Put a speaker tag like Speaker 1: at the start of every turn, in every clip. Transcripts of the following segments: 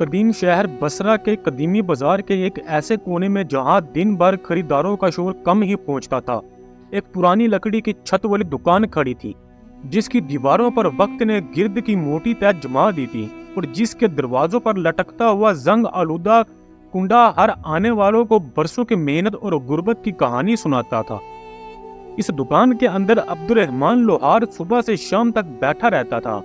Speaker 1: قدیم شہر بصرہ کے قدیمی بازار کے ایک ایسے کونے میں جہاں دن بھر خریداروں کا شور کم ہی پہنچتا تھا، ایک پرانی لکڑی کی چھت والی دکان کھڑی تھی جس کی دیواروں پر وقت نے گرد کی موٹی تہ جما دی تھی اور جس کے دروازوں پر لٹکتا ہوا زنگ آلودہ کنڈا ہر آنے والوں کو برسوں کی محنت اور غربت کی کہانی سناتا تھا۔ اس دکان کے اندر عبد الرحمن لوہار صبح سے شام تک بیٹھا رہتا تھا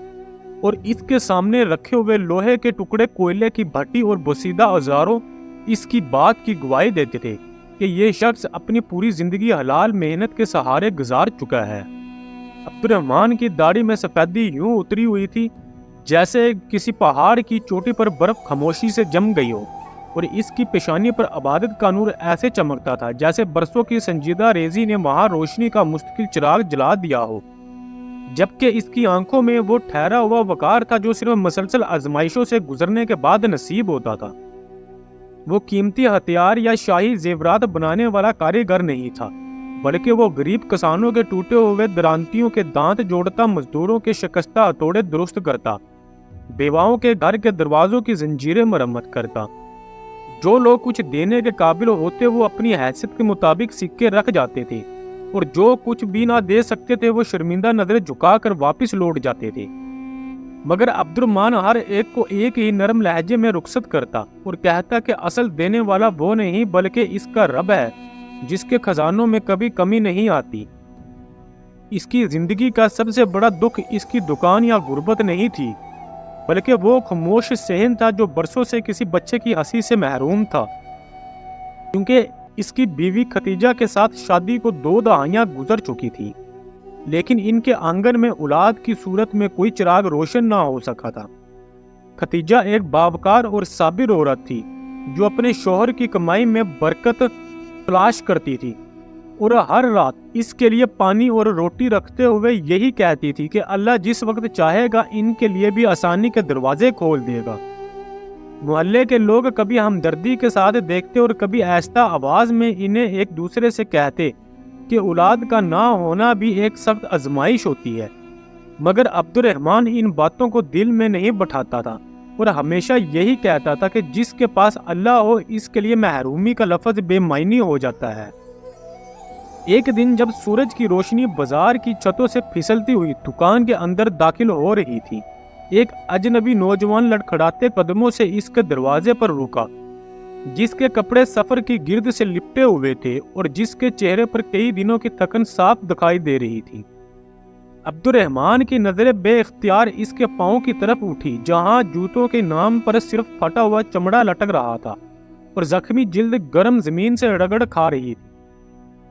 Speaker 1: اور اس کے سامنے رکھے ہوئے لوہے کے ٹکڑے، کوئلے کی بھٹی اور بوسیدہ اوزاروں اس کی بات کی گواہی دیتے تھے کہ یہ شخص اپنی پوری زندگی حلال محنت کے سہارے گزار چکا ہے۔ عبد الرحمن کی داڑھی میں سفیدی یوں اتری ہوئی تھی جیسے کسی پہاڑ کی چوٹی پر برف خاموشی سے جم گئی ہو، اور اس کی پیشانی پر عبادت کا نور ایسے چمکتا تھا جیسے برسوں کی سنجیدہ ریزی نے وہاں روشنی کا مستقل چراغ جلا دیا ہو، جبکہ اس کی آنکھوں میں وہ ٹھہرا ہوا وقار تھا جو صرف مسلسل آزمائشوں سے گزرنے کے بعد نصیب ہوتا تھا۔ وہ قیمتی ہتھیار یا شاہی زیورات بنانے والا کاریگر نہیں تھا، بلکہ وہ غریب کسانوں کے ٹوٹے ہوئے درانتیوں کے دانت جوڑتا، مزدوروں کے شکستہ ہتھوڑے درست کرتا، بیواؤں کے گھر کے دروازوں کی زنجیریں مرمت کرتا۔ جو لوگ کچھ دینے کے قابل ہوتے وہ اپنی حیثیت کے مطابق سکے رکھ جاتے تھے، اور جو کچھ بھی نہ دے سکتے تھے وہ شرمندہ نظریں جھکا کر واپس لوٹ جاتے تھے۔ مگر عبد الرحمن ہر ایک کو ایک ہی نرم لہجے میں رخصت کرتا اور کہتا کہ اصل دینے والا وہ نہیں بلکہ اس کا رب ہے جس کے خزانوں میں کبھی کمی نہیں آتی۔ اس کی زندگی کا سب سے بڑا دکھ اس کی دکان یا غربت نہیں تھی، بلکہ وہ خاموش صحن تھا جو برسوں سے کسی بچے کی ہنسی سے محروم تھا، کیونکہ اس کی بیوی ختیجہ کے ساتھ شادی کو 2 دہائیاں گزر چکی تھی، لیکن ان کے آنگن میں اولاد کی صورت میں کوئی چراغ روشن نہ ہو سکا تھا۔ ختیجہ ایک باوقار اور صابر عورت تھی جو اپنے شوہر کی کمائی میں برکت تلاش کرتی تھی، اور ہر رات اس کے لیے پانی اور روٹی رکھتے ہوئے یہی کہتی تھی کہ اللہ جس وقت چاہے گا ان کے لیے بھی آسانی کے دروازے کھول دے گا۔ محلے کے لوگ کبھی ہمدردی کے ساتھ دیکھتے اور کبھی آہستہ آواز میں انہیں ایک دوسرے سے کہتے کہ اولاد کا نہ ہونا بھی ایک سخت آزمائش ہوتی ہے، مگر عبد الرحمن ان باتوں کو دل میں نہیں بٹھاتا تھا اور ہمیشہ یہی کہتا تھا کہ جس کے پاس اللہ ہو اس کے لیے محرومی کا لفظ بے معنی ہو جاتا ہے۔ ایک دن جب سورج کی روشنی بازار کی چھتوں سے پھسلتی ہوئی دکان کے اندر داخل ہو رہی تھی، ایک اجنبی نوجوان لڑکھڑاتے قدموں سے اس کے دروازے پر رکا، جس کے کپڑے سفر کی گرد سے لپٹے ہوئے تھے اور جس کے چہرے پر کئی دنوں کی تھکن صاف دکھائی دے رہی تھی۔ عبد الرحمن کی نظریں بے اختیار اس کے پاؤں کی طرف اٹھی جہاں جوتوں کے نام پر صرف پھٹا ہوا چمڑا لٹک رہا تھا اور زخمی جلد گرم زمین سے رگڑ کھا رہی تھی،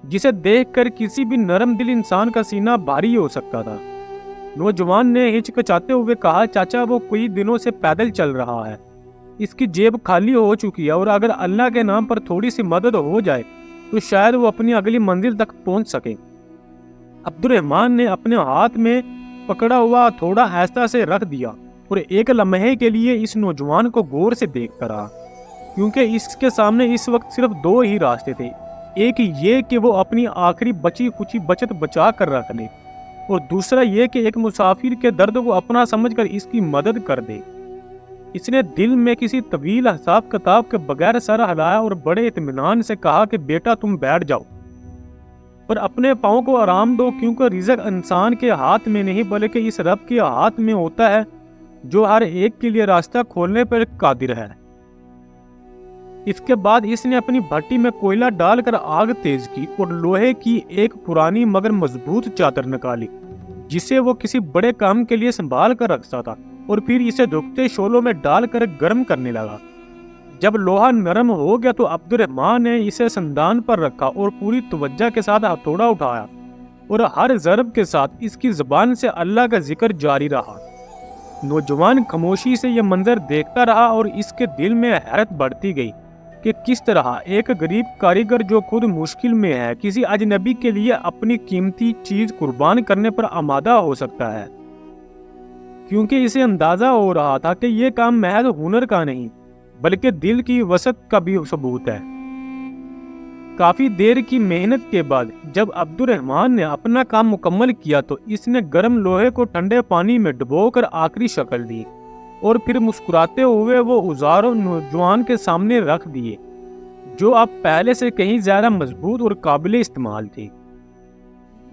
Speaker 1: جسے دیکھ کر کسی بھی نرم دل انسان کا سینہ بھاری ہو سکتا تھا۔ نوجوان نے ہچکچاتے ہوئے کہا، چاچا وہ کئی دنوں سے پیدل چل رہا ہے، اس کی جیب خالی ہو چکی ہے اور اگر اللہ کے نام پر تھوڑی سی مدد ہو جائے تو شاید وہ اپنی اگلی منزل تک پہنچ سکے۔ عبد الرحمن نے اپنے ہاتھ میں پکڑا ہوا تھوڑا آہستہ سے رکھ دیا اور ایک لمحے کے لیے اس نوجوان کو غور سے دیکھتا رہا، کیونکہ اس کے سامنے اس وقت صرف 2 ہی راستے تھے، ایک یہ کہ وہ اپنی آخری بچی کچی بچت بچا کر رکھ لے، اور دوسرا یہ کہ ایک مسافر کے درد کو اپنا سمجھ کر اس کی مدد کر دے۔ اس نے دل میں کسی طویل حساب کتاب کے بغیر سر ہلایا اور بڑے اطمینان سے کہا کہ بیٹا تم بیٹھ جاؤ اور اپنے پاؤں کو آرام دو، کیونکہ رزق انسان کے ہاتھ میں نہیں بلکہ اس رب کے ہاتھ میں ہوتا ہے جو ہر ایک کے لیے راستہ کھولنے پر قادر ہے۔ اس کے بعد اس نے اپنی بھٹی میں کوئلہ ڈال کر آگ تیز کی اور لوہے کی ایک پرانی مگر مضبوط چادر نکالی جسے وہ کسی بڑے کام کے لیے سنبھال کر رکھتا تھا، اور پھر اسے دھکتے شعلوں میں ڈال کر گرم کرنے لگا۔ جب لوہا نرم ہو گیا تو عبد الرحمن نے اسے سندان پر رکھا اور پوری توجہ کے ساتھ ہتھوڑا اٹھایا، اور ہر ضرب کے ساتھ اس کی زبان سے اللہ کا ذکر جاری رہا۔ نوجوان خاموشی سے یہ منظر دیکھتا رہا اور اس کے دل میں حیرت بڑھتی گئی کہ کس طرح ایک غریب کاریگر جو خود مشکل میں ہے کسی اجنبی کے لیے اپنی قیمتی چیز قربان کرنے پر آمادہ ہو سکتا ہے، کیونکہ اسے اندازہ ہو رہا تھا کہ یہ کام محض ہنر کا نہیں بلکہ دل کی وسعت کا بھی ثبوت ہے۔ کافی دیر کی محنت کے بعد جب عبد الرحمن نے اپنا کام مکمل کیا تو اس نے گرم لوہے کو ٹھنڈے پانی میں ڈبو کر آخری شکل دی اور پھر مسکراتے ہوئے وہ اوزار نوجوان کے سامنے رکھ دیے، جو اب پہلے سے کہیں زیادہ مضبوط اور قابل استعمال تھی۔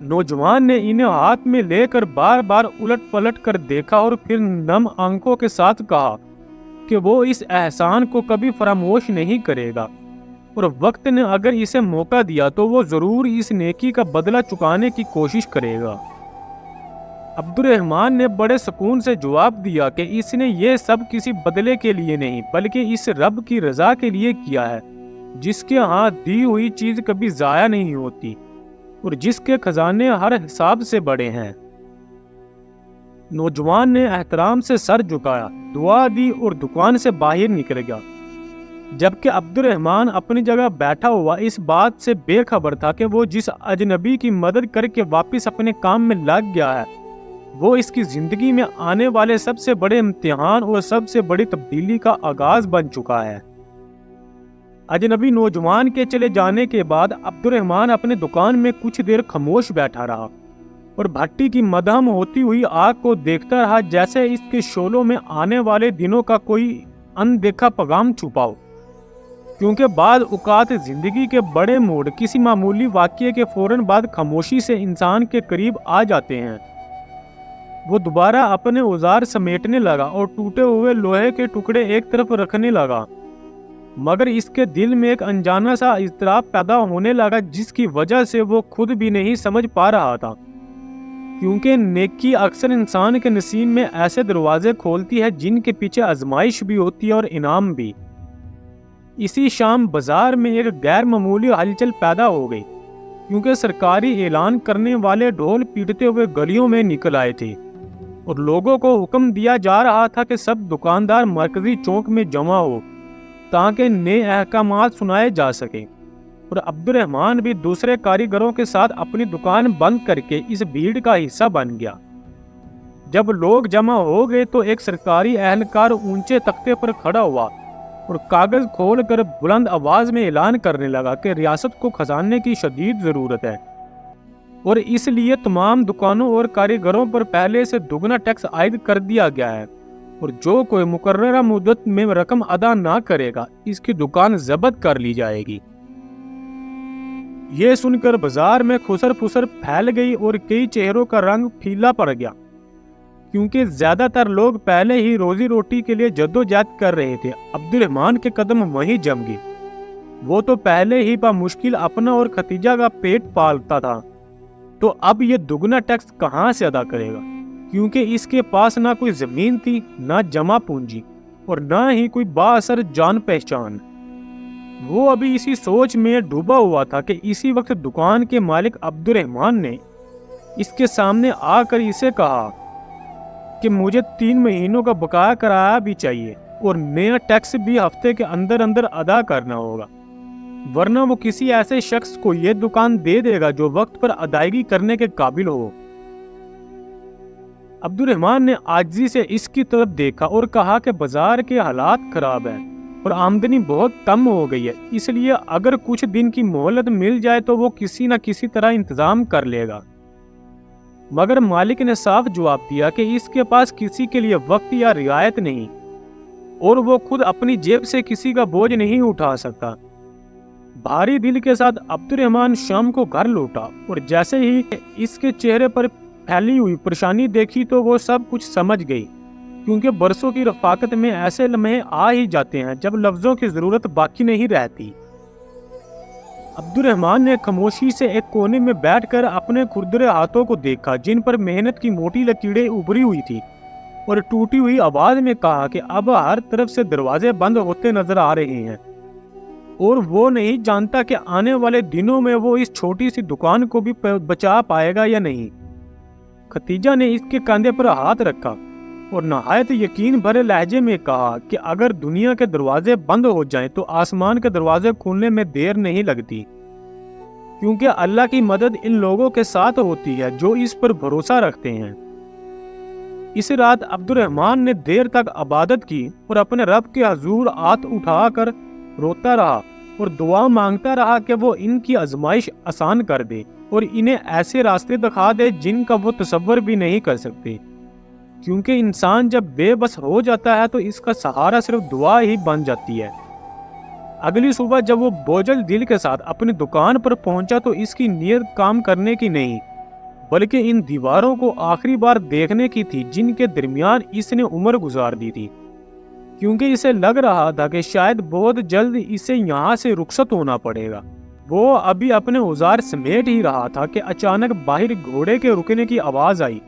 Speaker 1: نوجوان نے انہیں ہاتھ میں لے کر بار بار الٹ پلٹ کر دیکھا اور پھر نم آنکھوں کے ساتھ کہا کہ وہ اس احسان کو کبھی فراموش نہیں کرے گا، اور وقت نے اگر اسے موقع دیا تو وہ ضرور اس نیکی کا بدلہ چکانے کی کوشش کرے گا۔ عبد الرحمن نے بڑے سکون سے جواب دیا کہ اس نے یہ سب کسی بدلے کے لیے نہیں بلکہ اس رب کی رضا کے لیے کیا ہے، جس کے ہاں دی ہوئی چیز کبھی ضائع نہیں ہوتی اور جس کے خزانے ہر حساب سے بڑے ہیں۔ نوجوان نے احترام سے سر جھکایا، دعا دی اور دکان سے باہر نکل گیا، جبکہ عبد الرحمن اپنی جگہ بیٹھا ہوا اس بات سے بے خبر تھا کہ وہ جس اجنبی کی مدد کر کے واپس اپنے کام میں لگ گیا ہے، وہ اس کی زندگی میں آنے والے سب سے بڑے امتحان اور سب سے بڑی تبدیلی کا آغاز بن چکا ہے۔ اجنبی نوجوان کے چلے جانے کے بعد عبد الرحمن اپنے دکان میں کچھ دیر خاموش بیٹھا رہا اور بھٹی کی مدھم ہوتی ہوئی آگ کو دیکھتا رہا، جیسے اس کے شعلوں میں آنے والے دنوں کا کوئی اندیکھا پیغام چھپا ہو، کیونکہ بعض اوقات زندگی کے بڑے موڑ کسی معمولی واقعے کے فوراً بعد خاموشی سے انسان کے قریب آ جاتے ہیں۔ وہ دوبارہ اپنے اوزار سمیٹنے لگا اور ٹوٹے ہوئے لوہے کے ٹکڑے ایک طرف رکھنے لگا، مگر اس کے دل میں ایک انجانا سا اضطراب پیدا ہونے لگا جس کی وجہ سے وہ خود بھی نہیں سمجھ پا رہا تھا، کیونکہ نیکی اکثر انسان کے نصیب میں ایسے دروازے کھولتی ہے جن کے پیچھے آزمائش بھی ہوتی ہے اور انعام بھی۔ اسی شام بازار میں ایک غیر معمولی ہلچل پیدا ہو گئی، کیونکہ سرکاری اعلان کرنے والے ڈھول پیٹتے ہوئے گلیوں میں نکل آئے تھے اور لوگوں کو حکم دیا جا رہا تھا کہ سب دکاندار مرکزی چوک میں جمع ہو تاکہ نئے احکامات سنائے جا سکیں، اور عبد الرحمن بھی دوسرے کاریگروں کے ساتھ اپنی دکان بند کر کے اس بھیڑ کا حصہ بن گیا۔ جب لوگ جمع ہو گئے تو ایک سرکاری اہلکار اونچے تختے پر کھڑا ہوا اور کاغذ کھول کر بلند آواز میں اعلان کرنے لگا کہ ریاست کو خزانے کی شدید ضرورت ہے، اور اس لیے تمام دکانوں اور کاریگروں پر پہلے سے دگنا ٹیکس عائد کر دیا گیا ہے، اور جو کوئی مقررہ مدت میں رقم ادا نہ کرے گا اس کی دکان ضبط کر لی جائے گی۔ یہ سن کر بازار میں خسر پسر پھیل گئی اور کئی چہروں کا رنگ پھیلا پڑ گیا، کیونکہ زیادہ تر لوگ پہلے ہی روزی روٹی کے لیے جدوجہد کر رہے تھے۔ عبد الرحمن کے قدم وہیں جم گئے، وہ تو پہلے ہی بمشکل اپنا اور ختیجہ کا پیٹ پالتا تھا، تو اب یہ دگنا ٹیکس کہاں سے ادا کرے گا، کیونکہ اس کے پاس نہ کوئی زمین تھی، نہ جمع پونجی، اور نہ ہی کوئی با اثر جان پہچان۔ وہ ابھی اسی سوچ میں ڈوبا ہوا تھا کہ اسی وقت دکان کے مالک عبد الرحمن نے اس کے سامنے آ کر اسے کہا کہ مجھے 3 مہینوں کا بقایا کرایہ بھی چاہیے اور نیا ٹیکس بھی ہفتے کے اندر اندر ادا کرنا ہوگا، ورنہ وہ کسی ایسے شخص کو یہ دکان دے دے گا جو وقت پر ادائیگی کرنے کے قابل ہو۔ عبد الرحمن نے عاجزی سے اس کی طرف دیکھا اور کہا کہ بازار کے حالات خراب ہیں اور آمدنی بہت کم ہو گئی ہے، اس لیے اگر کچھ دن کی مہلت مل جائے تو وہ کسی نہ کسی طرح انتظام کر لے گا۔ مگر مالک نے صاف جواب دیا کہ اس کے پاس کسی کے لیے وقت یا رعایت نہیں، اور وہ خود اپنی جیب سے کسی کا بوجھ نہیں اٹھا سکتا۔ بھاری دل کے ساتھ عبد الرحمن شام کو گھر لوٹا، اور جیسے ہی اس کے چہرے پر پھیلی ہوئی پریشانی دیکھی تو وہ سب کچھ سمجھ گئی، کیونکہ برسوں کی رفاقت میں ایسے لمحے آ ہی جاتے ہیں جب لفظوں کی ضرورت باقی نہیں رہتی۔ عبد الرحمن نے خاموشی سے ایک کونے میں بیٹھ کر اپنے کھردرے ہاتھوں کو دیکھا جن پر محنت کی موٹی لکیریں ابھری ہوئی تھی، اور ٹوٹی ہوئی آواز میں کہا کہ اب ہر طرف سے دروازے بند ہوتے نظر آ رہے ہیں، اور وہ نہیں جانتا کہ آنے والے دنوں میں وہ اس چھوٹی سی دکان کو بھی بچا پائے گا یا نہیں۔ ختیجہ نے اس کے کاندھے پر ہاتھ رکھا اور نہایت یقین بھرے لہجے میں کہا کہ اگر دنیا کے دروازے بند ہو جائیں تو آسمان کے دروازے کھولنے میں دیر نہیں لگتی، کیونکہ اللہ کی مدد ان لوگوں کے ساتھ ہوتی ہے جو اس پر بھروسہ رکھتے ہیں۔ اس رات عبد الرحمن نے دیر تک عبادت کی اور اپنے رب کے حضور ہاتھ اٹھا کر روتا رہا اور دعا مانگتا رہا کہ وہ ان کی آزمائش آسان کر دے اور انہیں ایسے راستے دکھا دے جن کا وہ تصور بھی نہیں کر سکتے۔ کیونکہ انسان جب بے بس ہو جاتا ہے تو اس کا سہارا صرف دعا ہی بن جاتی ہے۔ اگلی صبح جب وہ بوجھل دل کے ساتھ اپنی دکان پر پہنچا تو اس کی نیت کام کرنے کی نہیں بلکہ ان دیواروں کو آخری بار دیکھنے کی تھی جن کے درمیان اس نے عمر گزار دی تھی، کیونکہ اسے لگ رہا تھا کہ شاید بہت جلد اسے یہاں سے رخصت ہونا پڑے گا۔ وہ ابھی اپنے اوزار سمیٹ ہی رہا تھا کہ اچانک باہر گھوڑے کے رکنے کی آواز آئی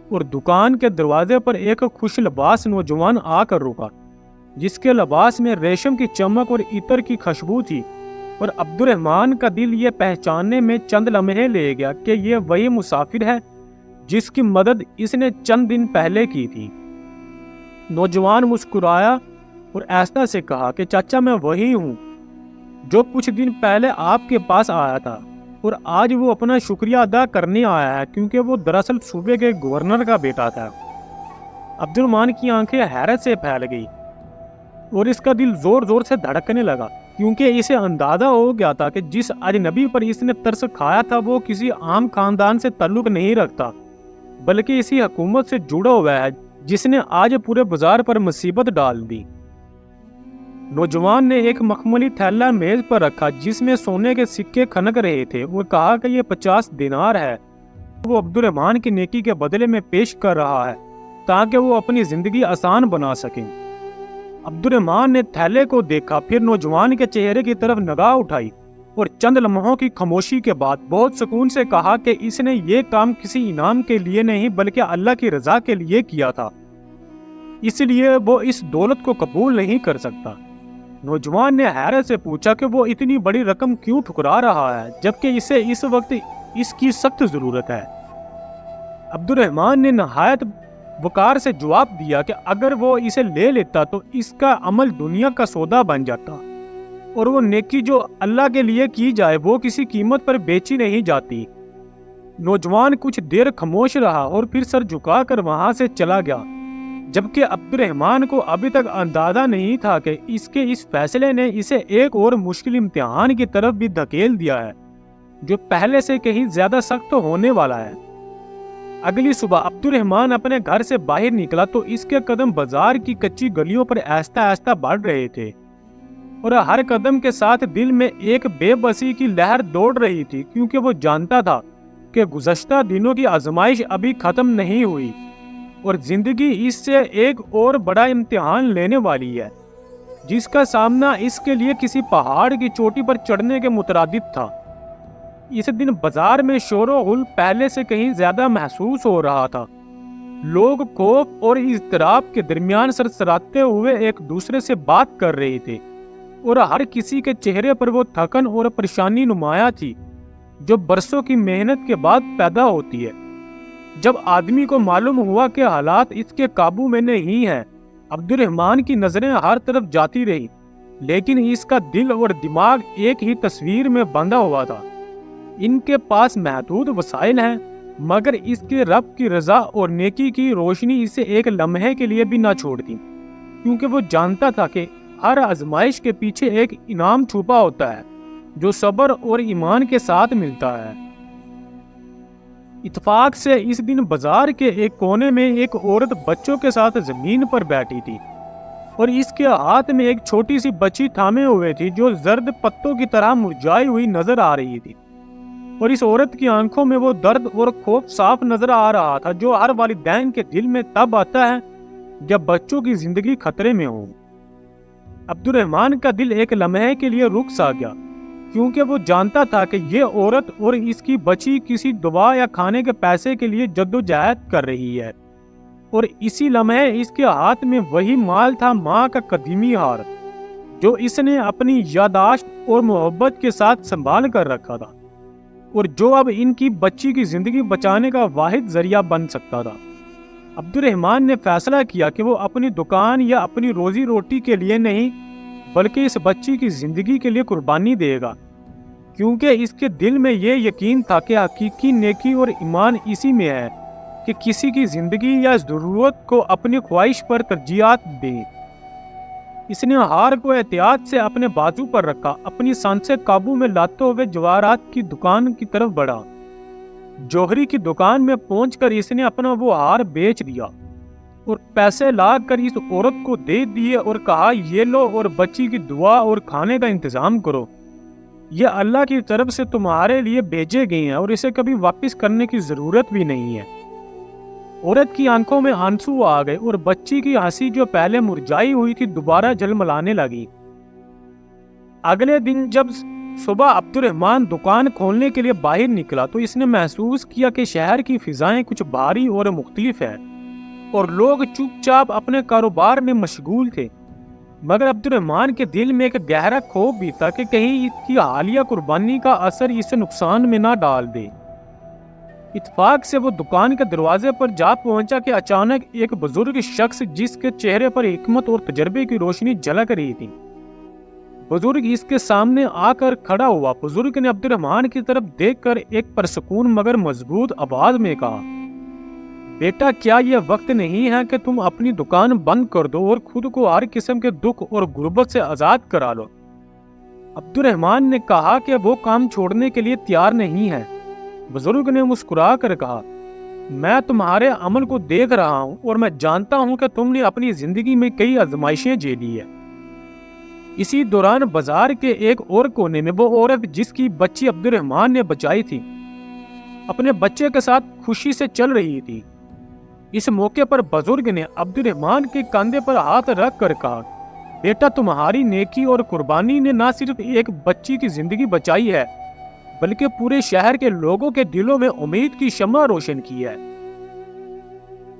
Speaker 1: اور دکان کے دروازے پر ایک خوش لباس نوجوان آ کر رکا، جس کے لباس میں ریشم کی چمک اور عطر کی خوشبو تھی، اور عبد الرحمن کا دل یہ پہچاننے میں چند لمحے لے گیا کہ یہ وہی مسافر ہے جس کی مدد اس نے چند دن پہلے کی تھی۔ نوجوان مسکرایا اور ایسا سے کہا کہ چاچا میں وہی ہوں جو کچھ دن پہلے آپ کے پاس آیا تھا، اور آج وہ اپنا شکریہ ادا کرنے آیا ہے کیونکہ وہ دراصل صوبے کے گورنر کا بیٹا تھا۔ عبد الرحمن کی آنکھیں حیرت سے پھیل گئی اور اس کا دل زور زور سے دھڑکنے لگا، کیونکہ اسے اندازہ ہو گیا تھا کہ جس اجنبی پر اس نے ترس کھایا تھا وہ کسی عام خاندان سے تعلق نہیں رکھتا بلکہ اسی حکومت سے جڑا ہوا ہے جس نے آج پورے بازار پر مصیبت ڈال دی۔ نوجوان نے ایک مخملی تھیلا میز پر رکھا جس میں سونے کے سکے کھنک رہے تھے۔ وہ کہا کہ یہ 50 دینار ہے، وہ عبد الرحمن کی نیکی کے بدلے میں پیش کر رہا ہے تاکہ وہ اپنی زندگی آسان بنا سکیں۔ عبد الرحمن نے تھیلے کو دیکھا، پھر نوجوان کے چہرے کی طرف نگاہ اٹھائی اور چند لمحوں کی خاموشی کے بعد بہت سکون سے کہا کہ اس نے یہ کام کسی انعام کے لیے نہیں بلکہ اللہ کی رضا کے لیے کیا تھا، اس لیے وہ اس دولت کو قبول نہیں کر سکتا۔ نوجوان نے حیرت سے پوچھا کہ وہ اتنی بڑی رقم کیوں ٹھکرا رہا ہے جبکہ اسے اس وقت اس کی سخت ضرورت ہے۔ عبد الرحمن نے نہایت وقار سے جواب دیا کہ اگر وہ اسے لے لیتا تو اس کا عمل دنیا کا سودا بن جاتا، اور وہ نیکی جو اللہ کے لیے کی جائے وہ کسی قیمت پر بیچی نہیں جاتی۔ نوجوان کچھ دیر خاموش رہا اور پھر سر جھکا کر وہاں سے چلا گیا، جبکہ عبد الرحمن کو ابھی تک اندازہ نہیں تھا کہ اس کے اس فیصلے نے اسے ایک اور مشکل امتحان کی طرف بھی دھکیل دیا ہے جو پہلے سے کہیں زیادہ سخت ہونے والا ہے۔ اگلی صبح عبد الرحمن اپنے گھر سے باہر نکلا تو اس کے قدم بازار کی کچی گلیوں پر آہستہ آہستہ بڑھ رہے تھے، اور ہر قدم کے ساتھ دل میں ایک بے بسی کی لہر دوڑ رہی تھی، کیونکہ وہ جانتا تھا کہ گزشتہ دنوں کی آزمائش ابھی ختم نہیں ہوئی اور زندگی اس سے ایک اور بڑا امتحان لینے والی ہے جس کا سامنا اس کے لیے کسی پہاڑ کی چوٹی پر چڑھنے کے مترادف تھا۔ اس دن بازار میں شور و غل پہلے سے کہیں زیادہ محسوس ہو رہا تھا۔ لوگ خوف اور اضطراب کے درمیان سرسراتے ہوئے ایک دوسرے سے بات کر رہے تھے، اور ہر کسی کے چہرے پر وہ تھکن اور پریشانی نمایاں تھی جو برسوں کی محنت کے بعد پیدا ہوتی ہے۔ جب آدمی کو معلوم ہوا کہ حالات اس کے قابو میں نہیں ہیں، عبد الرحمن کی نظریں ہر طرف جاتی رہی، لیکن اس کا دل اور دماغ ایک ہی تصویر میں بندھا ہوا تھا۔ ان کے پاس محدود وسائل ہیں، مگر اس کے رب کی رضا اور نیکی کی روشنی اسے ایک لمحے کے لیے بھی نہ چھوڑتی، کیونکہ وہ جانتا تھا کہ ہر آزمائش کے پیچھے ایک انعام چھپا ہوتا ہے جو صبر اور ایمان کے ساتھ ملتا ہے۔ اتفاق سے اس دن بازار کے ایک کونے میں ایک عورت بچوں کے ساتھ زمین پر بیٹھی تھی، اور اس کے ہاتھ میں ایک چھوٹی سی بچی تھامے ہوئے تھی جو زرد پتوں کی طرح مرجھائی ہوئی نظر آ رہی تھی، اور اس عورت کی آنکھوں میں وہ درد اور خوف صاف نظر آ رہا تھا جو ہر والدین کے دل میں تب آتا ہے جب بچوں کی زندگی خطرے میں ہو۔ عبد الرحمن کا دل ایک لمحے کے لیے رک سا گیا، کیونکہ وہ جانتا تھا کہ یہ عورت اور اس کی بچی کسی دوا یا کھانے کے پیسے کے لیے جدوجہد کر رہی ہے، اور اسی لمحے اس کے ہاتھ میں وہی مال تھا، ماں کا قدیمی ہار، جو اس نے اپنی یادداشت اور محبت کے ساتھ سنبھال کر رکھا تھا، اور جو اب ان کی بچی کی زندگی بچانے کا واحد ذریعہ بن سکتا تھا۔ عبد الرحمن نے فیصلہ کیا کہ وہ اپنی دکان یا اپنی روزی روٹی کے لیے نہیں بلکہ اس بچی کی زندگی کے لیے قربانی دے گا، کیونکہ اس کے دل میں یہ یقین تھا کہ حقیقی نیکی اور ایمان اسی میں ہے کہ کسی کی زندگی یا ضرورت کو اپنی خواہش پر ترجیحات دے۔ اس نے ہار کو احتیاط سے اپنے بازو پر رکھا، اپنی سانسیں قابو میں لاتے ہوئے جواہرات کی دکان کی طرف بڑھا۔ جوہری کی دکان میں پہنچ کر اس نے اپنا وہ ہار بیچ دیا اور پیسے لا کر اس عورت کو دے دیے اور کہا یہ لو اور بچی کی دعا اور کھانے کا انتظام کرو، یہ اللہ کی طرف سے تمہارے لیے بھیجے گئے ہیں اور اسے کبھی واپس کرنے کی ضرورت بھی نہیں ہے۔ عورت کی آنکھوں میں آنسو آ گئے اور بچی کی ہنسی جو پہلے مرجھائی ہوئی تھی دوبارہ جھلملانے لگی۔ اگلے دن جب صبح عبد الرحمن دکان کھولنے کے لیے باہر نکلا تو اس نے محسوس کیا کہ شہر کی فضائیں کچھ بھاری اور مختلف ہیں اور لوگ چپ چاپ اپنے کاروبار میں مشغول تھے، مگر عبد الرحمن کے دل میں ایک گہرا خوف بھی تھا کہ کہیں اس کی حالیہ قربانی کا اثر اسے نقصان میں نہ ڈال دے۔ اتفاق سے وہ دکان کے دروازے پر جا پہنچا کہ اچانک ایک بزرگ شخص جس کے چہرے پر حکمت اور تجربے کی روشنی جھلک رہی تھی، بزرگ اس کے سامنے آ کر کھڑا ہوا۔ بزرگ نے عبد الرحمن کی طرف دیکھ کر ایک پرسکون مگر مضبوط آواز میں کہا، بیٹا کیا یہ وقت نہیں ہے کہ تم اپنی دکان بند کر دو اور خود کو ہر قسم کے دکھ اور غربت سے آزاد کرا لو؟ عبد الرحمن نے کہا کہ وہ کام چھوڑنے کے لیے تیار نہیں ہے۔ بزرگ نے مسکرا کر کہا، میں تمہارے عمل کو دیکھ رہا ہوں اور میں جانتا ہوں کہ تم نے اپنی زندگی میں کئی آزمائشیں جھیلی ہیں۔ اسی دوران بازار کے ایک اور کونے میں وہ عورت جس کی بچی عبد الرحمن نے بچائی تھی اپنے بچے کے ساتھ خوشی سے چل رہی تھی۔ اس موقع پر بزرگ نے عبد الرحمن کے کندھے پر ہاتھ رکھ کر کہا، بیٹا تمہاری نیکی اور قربانی نے نہ صرف ایک بچی کی زندگی بچائی ہے بلکہ پورے شہر کے لوگوں کے دلوں میں امید کی شمع روشن کی ہے۔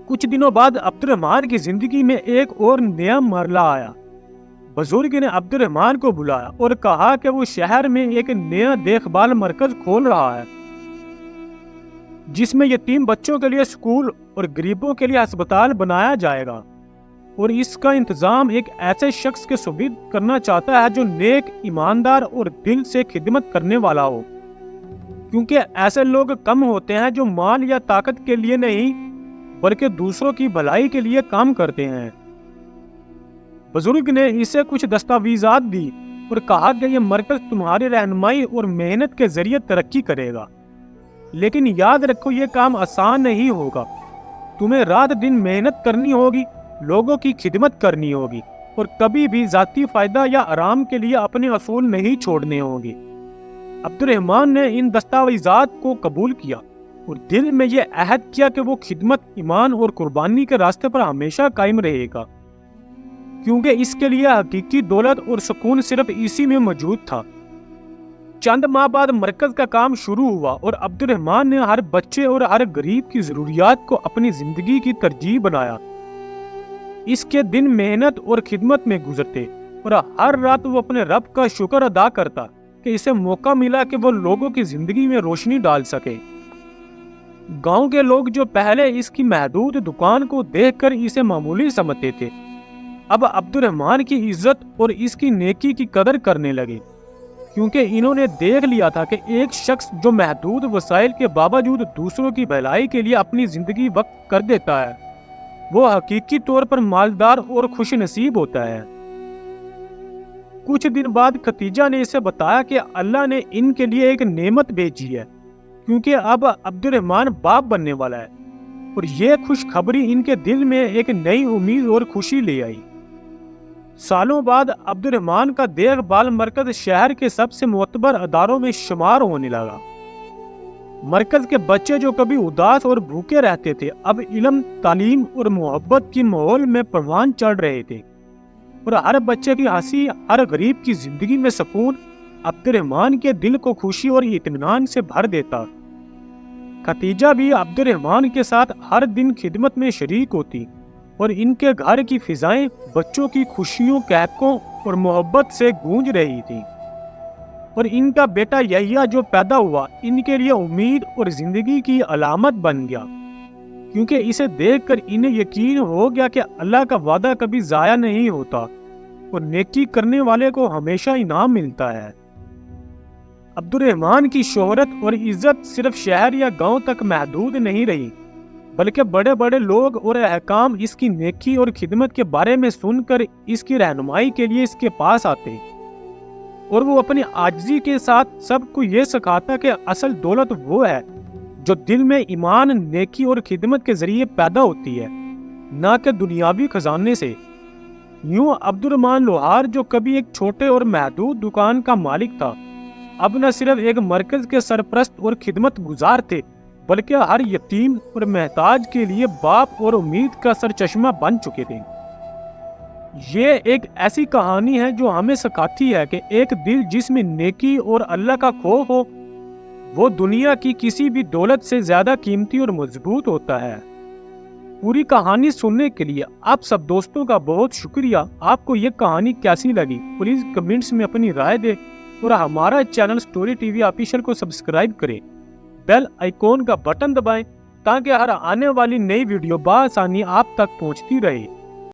Speaker 1: کچھ دنوں بعد عبد الرحمن کی زندگی میں ایک اور نیا مرحلہ آیا۔ بزرگ نے عبد الرحمن کو بلایا اور کہا کہ وہ شہر میں ایک نیا دیکھ بھال مرکز کھول رہا ہے جس میں یتیم بچوں کے لیے اسکول اور غریبوں کے لیے ہسپتال بنایا جائے گا، اور اس کا انتظام ایک ایسے شخص کے سپرد کرنا چاہتا ہے جو نیک، ایماندار اور دل سے خدمت کرنے والا ہو، کیونکہ ایسے لوگ کم ہوتے ہیں جو مال یا طاقت کے لیے نہیں بلکہ دوسروں کی بھلائی کے لیے کام کرتے ہیں۔ بزرگ نے اسے کچھ دستاویزات دی اور کہا کہ یہ مرکز تمہاری رہنمائی اور محنت کے ذریعے ترقی کرے گا، لیکن یاد رکھو یہ کام آسان نہیں ہوگا۔ تمہیں رات دن محنت کرنی ہوگی، لوگوں کی خدمت کرنی ہوگی اور کبھی بھی ذاتی فائدہ یا آرام کے لیے اپنے اصول نہیں چھوڑنے ہوں گے۔ عبد الرحمن نے ان دستاویزات کو قبول کیا اور دل میں یہ عہد کیا کہ وہ خدمت، ایمان اور قربانی کے راستے پر ہمیشہ قائم رہے گا، کیونکہ اس کے لیے حقیقی دولت اور سکون صرف اسی میں موجود تھا۔ چند ماہ بعد مرکز کا کام شروع ہوا اور عبد الرحمن نے ہر بچے اور ہر غریب کی ضروریات کو اپنی زندگی کی ترجیح بنایا۔ اس کے دن محنت اور خدمت میں گزرتے اور ہر رات وہ اپنے رب کا شکر ادا کرتا کہ اسے موقع ملا کہ وہ لوگوں کی زندگی میں روشنی ڈال سکے۔ گاؤں کے لوگ جو پہلے اس کی محدود دکان کو دیکھ کر اسے معمولی سمجھتے تھے، اب عبد الرحمن کی عزت اور اس کی نیکی کی قدر کرنے لگے، کیونکہ انہوں نے دیکھ لیا تھا کہ ایک شخص جو محدود وسائل کے باوجود دوسروں کی بھلائی کے لیے اپنی زندگی وقف کر دیتا ہے وہ حقیقی طور پر مالدار اور خوش نصیب ہوتا ہے۔ کچھ دن بعد ختیجہ نے اسے بتایا کہ اللہ نے ان کے لیے ایک نعمت بھیجی ہے، کیونکہ اب عبد الرحمن باپ بننے والا ہے، اور یہ خوشخبری ان کے دل میں ایک نئی امید اور خوشی لے آئی۔ سالوں بعد عبد الرحمن کا دیکھ بھال مرکز شہر کے سب سے معتبر اداروں میں شمار ہونے لگا۔ مرکز کے بچے جو کبھی اداس اور بھوکے رہتے تھے اب علم، تعلیم اور محبت کی ماحول میں پروان چڑھ رہے تھے، اور ہر بچے کی ہنسی، ہر غریب کی زندگی میں سکون عبد الرحمن کے دل کو خوشی اور اطمینان سے بھر دیتا۔ ختیجہ بھی عبد الرحمن کے ساتھ ہر دن خدمت میں شریک ہوتی اور ان کے گھر کی فضائیں بچوں کی خوشیوں، کہکوں اور محبت سے گونج رہی تھی، اور ان کا بیٹا یحییٰ جو پیدا ہوا ان کے لیے امید اور زندگی کی علامت بن گیا، کیونکہ اسے دیکھ کر انہیں یقین ہو گیا کہ اللہ کا وعدہ کبھی ضائع نہیں ہوتا اور نیکی کرنے والے کو ہمیشہ انعام ملتا ہے۔ عبد الرحمن کی شہرت اور عزت صرف شہر یا گاؤں تک محدود نہیں رہی، بلکہ بڑے بڑے لوگ اور حکام اس کی نیکی اور خدمت کے بارے میں سن کر اس کی رہنمائی کے لیے اس کے پاس آتے، اور وہ اپنی عاجزی کے ساتھ سب کو یہ سکھاتا کہ اصل دولت وہ ہے جو دل میں ایمان، نیکی اور خدمت کے ذریعے پیدا ہوتی ہے، نہ کہ دنیاوی خزانے سے۔ یوں عبد الرحمن لوہار جو کبھی ایک چھوٹے اور محدود دکان کا مالک تھا، اب نہ صرف ایک مرکز کے سرپرست اور خدمت گزار تھے، بلکہ ہر یتیم اور محتاج کے لیے باپ اور امید کا سرچشمہ بن چکے تھے۔ یہ ایک ایسی کہانی ہے جو ہمیں سکھاتی ہے کہ ایک دل جس میں نیکی اور اللہ کا خوف ہو، وہ دنیا کی کسی بھی دولت سے زیادہ قیمتی اور مضبوط ہوتا ہے۔ پوری کہانی سننے کے لیے آپ سب دوستوں کا بہت شکریہ۔ آپ کو یہ کہانی کیسی لگی پلیز کمنٹس میں اپنی رائے دیں، اور ہمارا channel story T V official کو سبسکرائب کریں، بیل آئیکن کا بٹن دبائیں تاکہ ہر آنے والی نئی ویڈیو بآسانی آپ تک پہنچتی رہے۔